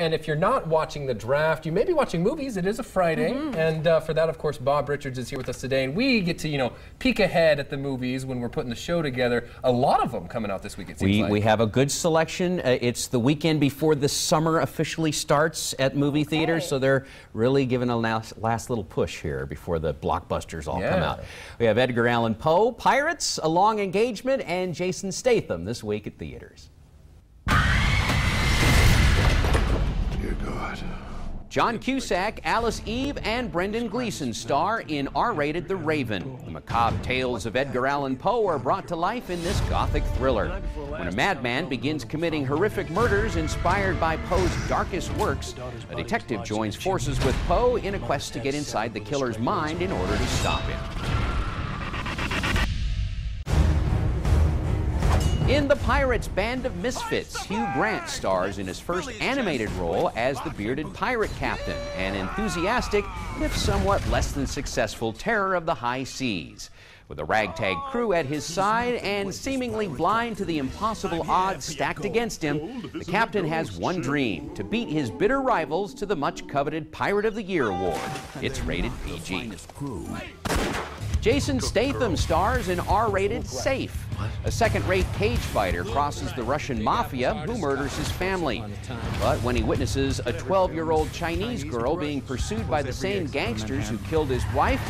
And if you're not watching the draft, you may be watching movies. It is a Friday. And for that, of course, Bob Richards is here with us today. And we get to, you know, peek ahead at the movies when we're putting the show together. A lot of them coming out this week, it seems like. We have a good selection. It's the weekend before the summer officially starts at movie theaters, so they're really giving a last little push here before the blockbusters all come out. We have Edgar Allan Poe, Pirates, A Long Engagement, and Jason Statham this week at theaters. John Cusack, Alice Eve, and Brendan Gleeson star in R-rated The Raven. The macabre tales of Edgar Allan Poe are brought to life in this gothic thriller. When a madman begins committing horrific murders inspired by Poe's darkest works, a detective joins forces with Poe in a quest to get inside the killer's mind in order to stop him. In The Pirates Band of Misfits, Hugh Grant stars in his first animated role as the bearded pirate captain, an enthusiastic, if somewhat less than successful terror of the high seas. With a ragtag crew at his side and seemingly blind to the impossible odds stacked against him, the captain has one dream: to beat his bitter rivals to the much-coveted Pirate of the Year award. It's rated PG. Jason Statham stars in R-rated Safe. A second-rate cage fighter crosses the Russian mafia who murders his family. But when he witnesses a 12-year-old Chinese girl being pursued by the same gangsters who killed his wife,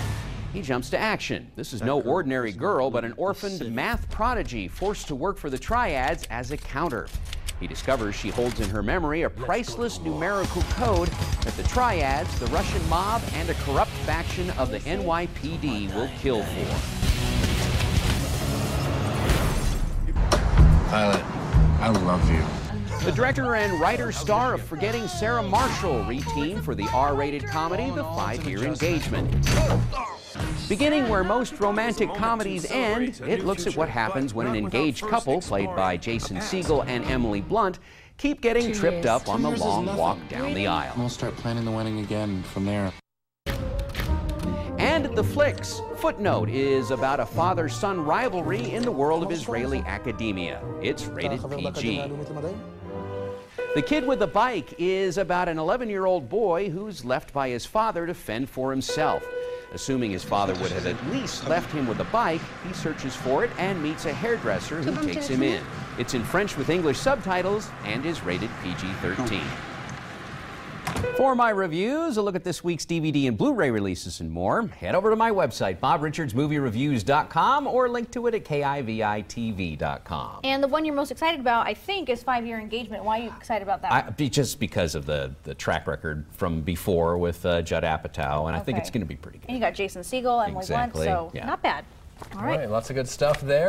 he jumps to action. This is no ordinary girl, but an orphaned math prodigy forced to work for the triads as a counter. He discovers she holds in her memory a priceless numerical code that the triads, the Russian mob, and a corrupt faction of the NYPD will kill for. Pilot, I love you. The director and writer star of Forgetting Sarah Marshall reteamed for the R-rated comedy The FiveYear Engagement. Beginning where most romantic comedies end, it looks at what happens when an engaged couple, played by Jason Segel and Emily Blunt, keep getting tripped up on the long walk down the aisle. We'll start planning the wedding again from there. And The Flicks. Footnote is about a father-son rivalry in the world of Israeli academia. It's rated PG. The Kid with a Bike is about an 11-year-old boy who's left by his father to fend for himself. Assuming his father would have at least left him with a bike, he searches for it and meets a hairdresser who takes him in. It's in French with English subtitles and is rated PG-13. For my reviews, a look at this week's DVD and Blu-ray releases and more, head over to my website, bobrichardsmoviereviews.com, or link to it at KIVI-TV.com. And the one you're most excited about, I think, is FiveYear Engagement. Why are you excited about that? Just because of the track record from before with Judd Apatow, and I think it's going to be pretty good. And you got Jason Segel and Emily Blunt, so not bad. All right. Lots of good stuff there.